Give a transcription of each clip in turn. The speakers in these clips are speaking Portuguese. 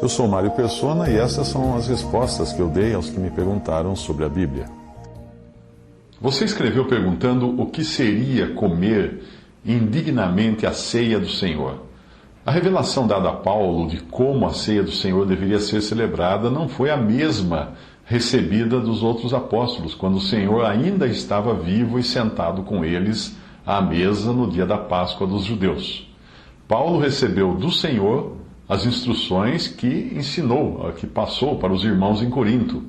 Eu sou Mário Persona e essas são as respostas que eu dei aos que me perguntaram sobre a Bíblia. Você escreveu perguntando o que seria comer indignamente a ceia do Senhor. A revelação dada a Paulo de como a ceia do Senhor deveria ser celebrada não foi a mesma recebida dos outros apóstolos, quando o Senhor ainda estava vivo e sentado com eles à mesa no dia da Páscoa dos judeus. Paulo recebeu do Senhor as instruções que ensinou, que passou para os irmãos em Corinto.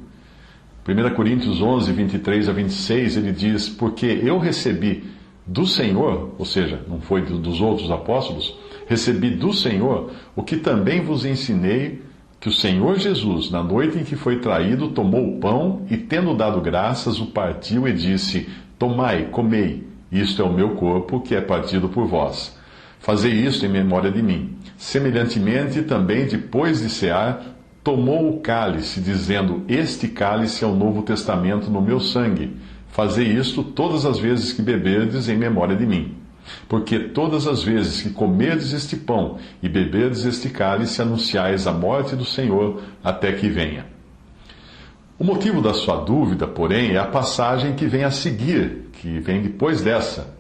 1 Coríntios 11, 23 a 26, ele diz: porque eu recebi do Senhor, ou seja, não foi dos outros apóstolos, recebi do Senhor o que também vos ensinei, que o Senhor Jesus, na noite em que foi traído, tomou o pão e, tendo dado graças, o partiu e disse: tomai, comei, isto é o meu corpo, que é partido por vós. Fazei isto em memória de mim. Semelhantemente, também, depois de cear, tomou o cálice, dizendo: este cálice é o novo testamento no meu sangue. Fazei isto todas as vezes que beberdes em memória de mim. Porque todas as vezes que comerdes este pão e beberdes este cálice, anunciais a morte do Senhor até que venha. O motivo da sua dúvida, porém, é a passagem que vem a seguir, que vem depois dessa.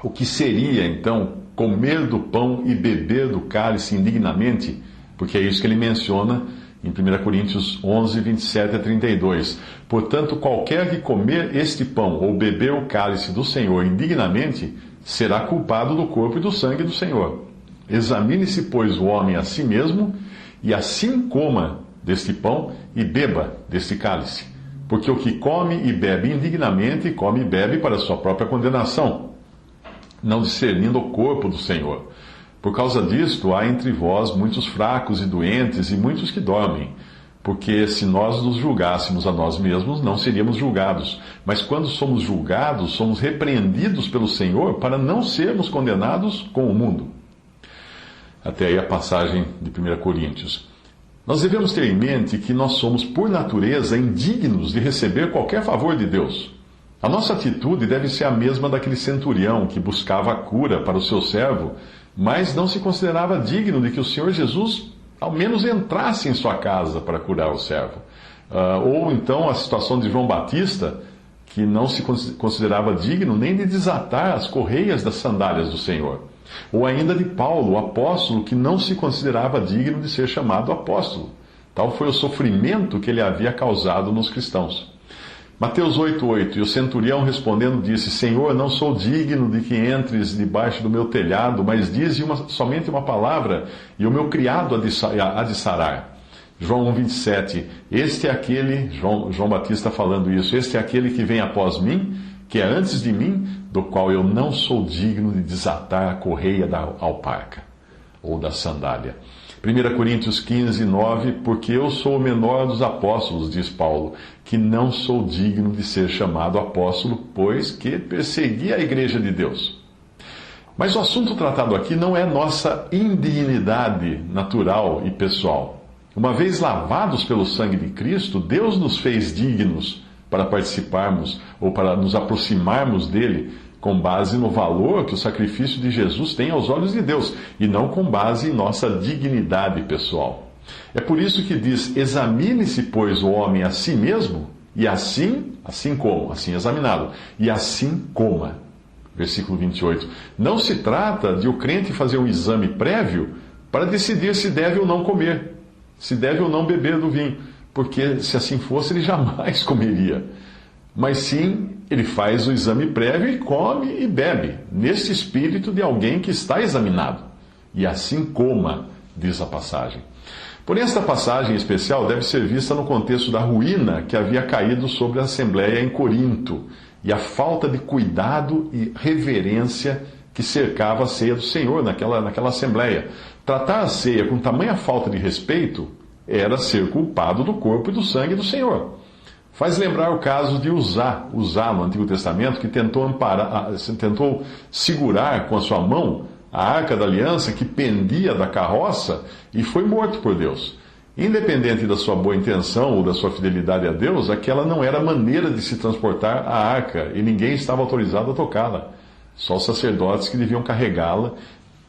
O que seria, então, comer do pão e beber do cálice indignamente? Porque é isso que ele menciona em 1 Coríntios 11, 27 a 32. Portanto, qualquer que comer este pão ou beber o cálice do Senhor indignamente, será culpado do corpo e do sangue do Senhor. Examine-se, pois, o homem a si mesmo, e assim coma deste pão e beba deste cálice. Porque o que come e bebe indignamente, come e bebe para a sua própria condenação, não discernindo o corpo do Senhor. Por causa disto, há entre vós muitos fracos e doentes, e muitos que dormem. Porque se nós nos julgássemos a nós mesmos, não seríamos julgados. Mas quando somos julgados, somos repreendidos pelo Senhor para não sermos condenados com o mundo. Até aí a passagem de 1 Coríntios. Nós devemos ter em mente que nós somos, por natureza, indignos de receber qualquer favor de Deus. A nossa atitude deve ser a mesma daquele centurião que buscava a cura para o seu servo, mas não se considerava digno de que o Senhor Jesus ao menos entrasse em sua casa para curar o servo. Ou então a situação de João Batista, que não se considerava digno nem de desatar as correias das sandálias do Senhor. Ou ainda de Paulo, o apóstolo, que não se considerava digno de ser chamado apóstolo. Tal foi o sofrimento que ele havia causado nos cristãos. Mateus 8,8: E o centurião respondendo disse: Senhor, não sou digno de que entres debaixo do meu telhado, mas dize somente uma palavra, e o meu criado há de sarar. João 1,27: Este é aquele, João Batista falando isso, este é aquele que vem após mim, que é antes de mim, do qual eu não sou digno de desatar a correia da alparca, ou da sandália. 1 Coríntios 15, 9: Porque eu sou o menor dos apóstolos, diz Paulo, que não sou digno de ser chamado apóstolo, pois que persegui a igreja de Deus. Mas o assunto tratado aqui não é nossa indignidade natural e pessoal. Uma vez lavados pelo sangue de Cristo, Deus nos fez dignos para participarmos ou para nos aproximarmos dele, com base no valor que o sacrifício de Jesus tem aos olhos de Deus, e não com base em nossa dignidade pessoal. É por isso que diz: examine-se, pois, o homem a si mesmo, e assim como? Assim examinado, e assim coma. Versículo 28. Não se trata de o crente fazer um exame prévio para decidir se deve ou não comer, se deve ou não beber do vinho, porque se assim fosse, ele jamais comeria. Mas sim, ele faz o exame prévio e come e bebe, nesse espírito de alguém que está examinado. E assim coma, diz a passagem. Porém, esta passagem especial deve ser vista no contexto da ruína que havia caído sobre a Assembleia em Corinto e a falta de cuidado e reverência que cercava a ceia do Senhor naquela Assembleia. Tratar a ceia com tamanha falta de respeito era ser culpado do corpo e do sangue do Senhor. Faz lembrar o caso de Uzá no Antigo Testamento, que tentou segurar com a sua mão a arca da aliança que pendia da carroça e foi morto por Deus. Independente da sua boa intenção ou da sua fidelidade a Deus, aquela não era a maneira de se transportar a arca e ninguém estava autorizado a tocá-la. Só os sacerdotes que deviam carregá-la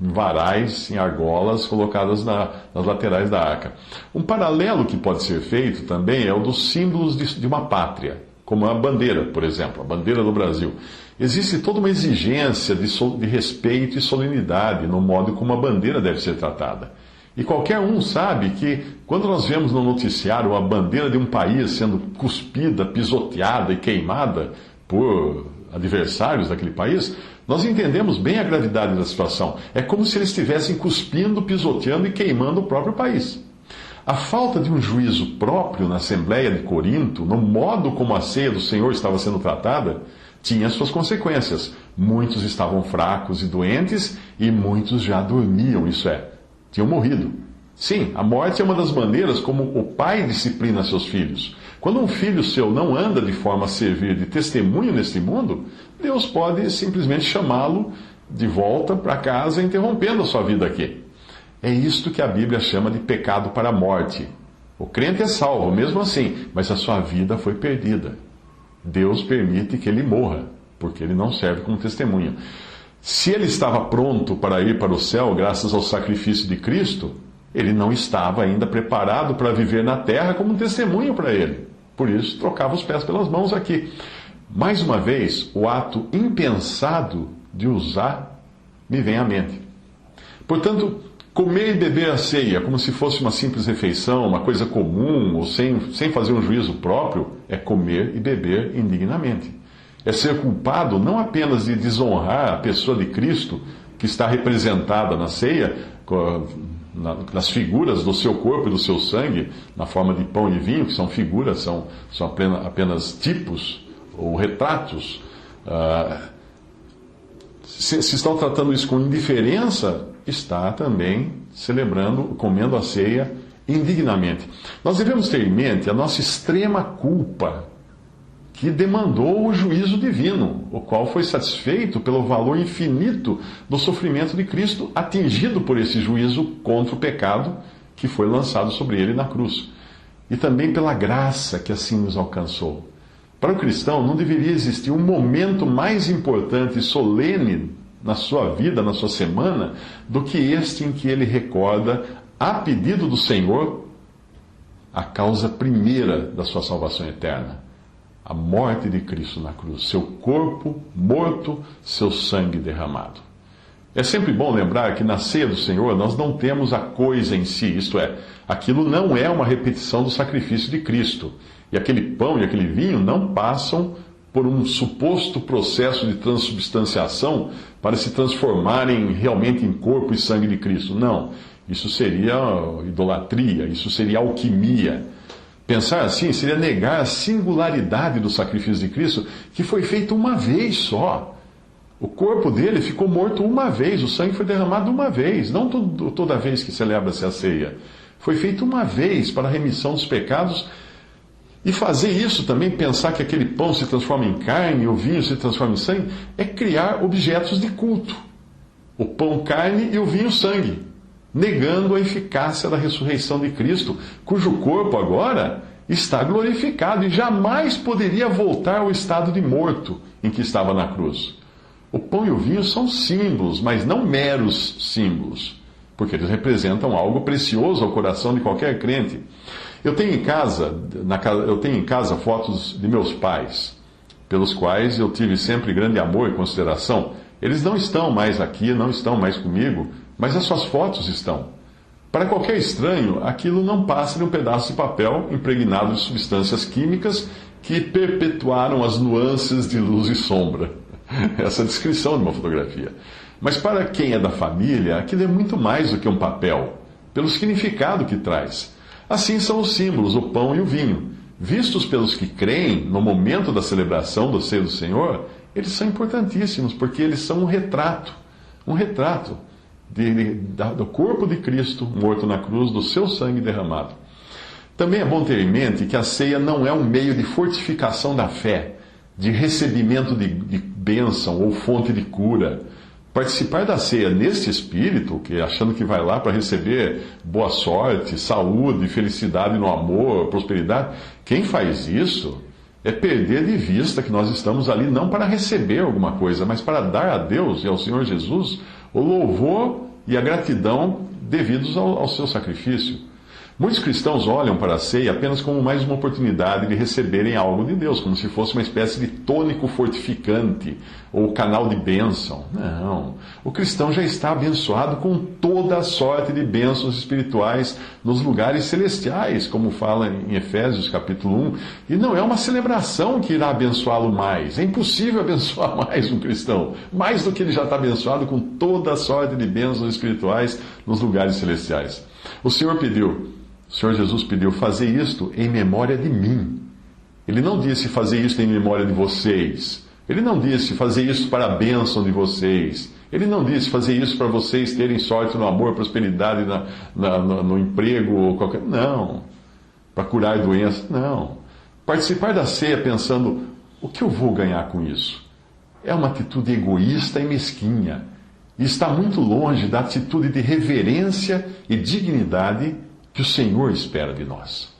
varais, em argolas colocadas nas laterais da arca. Um paralelo que pode ser feito também é o dos símbolos de uma pátria, como a bandeira, por exemplo, a bandeira do Brasil. Existe toda uma exigência de respeito e solenidade no modo como a bandeira deve ser tratada. E qualquer um sabe que, quando nós vemos no noticiário a bandeira de um país sendo cuspida, pisoteada e queimada por adversários daquele país, nós entendemos bem a gravidade da situação. É como se eles estivessem cuspindo, pisoteando e queimando o próprio país. A falta de um juízo próprio na Assembleia de Corinto, no modo como a ceia do Senhor estava sendo tratada, tinha suas consequências. Muitos estavam fracos e doentes, e muitos já dormiam, isso é, tinham morrido. Sim, a morte é uma das maneiras como o pai disciplina seus filhos. Quando um filho seu não anda de forma a servir de testemunho neste mundo, Deus pode simplesmente chamá-lo de volta para casa, interrompendo a sua vida aqui. É isto que a Bíblia chama de pecado para a morte. O crente é salvo, mesmo assim, mas a sua vida foi perdida. Deus permite que ele morra, porque ele não serve como testemunha. Se ele estava pronto para ir para o céu, graças ao sacrifício de Cristo, ele não estava ainda preparado para viver na terra como um testemunho para ele. Por isso, trocava os pés pelas mãos aqui. Mais uma vez, o ato impensado de usar me vem à mente. Portanto, comer e beber a ceia como se fosse uma simples refeição, uma coisa comum, ou sem fazer um juízo próprio, é comer e beber indignamente. É ser culpado não apenas de desonrar a pessoa de Cristo, que está representada na ceia, nas figuras do seu corpo e do seu sangue, na forma de pão e vinho, que são figuras, são apenas tipos ou retratos. Se estão tratando isso com indiferença, está também celebrando, comendo a ceia indignamente. Nós devemos ter em mente a nossa extrema culpa, que demandou o juízo divino, o qual foi satisfeito pelo valor infinito do sofrimento de Cristo, atingido por esse juízo contra o pecado que foi lançado sobre ele na cruz. E também pela graça que assim nos alcançou. Para o cristão, não deveria existir um momento mais importante e solene na sua vida, na sua semana, do que este em que ele recorda, a pedido do Senhor, a causa primeira da sua salvação eterna. A morte de Cristo na cruz, seu corpo morto, seu sangue derramado. É sempre bom lembrar que na ceia do Senhor nós não temos a coisa em si, isto é, aquilo não é uma repetição do sacrifício de Cristo. E aquele pão e aquele vinho não passam por um suposto processo de transubstanciação para se transformarem realmente em corpo e sangue de Cristo. Não, isso seria idolatria, isso seria alquimia. Pensar assim seria negar a singularidade do sacrifício de Cristo, que foi feito uma vez só. O corpo dele ficou morto uma vez, o sangue foi derramado uma vez, não toda vez que celebra-se a ceia. Foi feito uma vez para a remissão dos pecados. E fazer isso também, pensar que aquele pão se transforma em carne, o vinho se transforma em sangue, é criar objetos de culto. O pão carne e o vinho sangue, negando a eficácia da ressurreição de Cristo, cujo corpo agora está glorificado e jamais poderia voltar ao estado de morto em que estava na cruz. O pão e o vinho são símbolos, mas não meros símbolos, porque eles representam algo precioso ao coração de qualquer crente. Eu tenho em casa fotos de meus pais, pelos quais eu tive sempre grande amor e consideração. Eles não estão mais aqui, não estão mais comigo, mas as suas fotos estão. Para qualquer estranho, aquilo não passa de um pedaço de papel impregnado de substâncias químicas que perpetuaram as nuances de luz e sombra. Essa é a descrição de uma fotografia. Mas para quem é da família, aquilo é muito mais do que um papel, pelo significado que traz. Assim são os símbolos, o pão e o vinho. Vistos pelos que creem no momento da celebração do seio do Senhor, eles são importantíssimos, porque eles são um retrato do corpo de Cristo morto na cruz, do seu sangue derramado. Também é bom ter em mente que a ceia não é um meio de fortificação da fé, de recebimento de bênção ou fonte de cura. Participar da ceia nesse espírito, que achando que vai lá para receber boa sorte, saúde, felicidade no amor, prosperidade, quem faz isso é perder de vista que nós estamos ali não para receber alguma coisa, mas para dar a Deus e ao Senhor Jesus o louvor e a gratidão devidos ao seu sacrifício. Muitos cristãos olham para a ceia apenas como mais uma oportunidade de receberem algo de Deus, como se fosse uma espécie de tônico fortificante ou canal de bênção. Não. O cristão já está abençoado com toda a sorte de bênçãos espirituais nos lugares celestiais, como fala em Efésios capítulo 1. E não é uma celebração que irá abençoá-lo mais. É impossível abençoar mais um cristão, mais do que ele já está abençoado com toda a sorte de bênçãos espirituais nos lugares celestiais. O Senhor Jesus pediu, fazer isto em memória de mim. Ele não disse fazer isto em memória de vocês. Ele não disse fazer isso para a bênção de vocês. Ele não disse fazer isso para vocês terem sorte no amor, prosperidade no emprego ou qualquer... Não. Para curar doenças. Não. Participar da ceia pensando, o que eu vou ganhar com isso? É uma atitude egoísta e mesquinha. E está muito longe da atitude de reverência e dignidade que o Senhor espera de nós.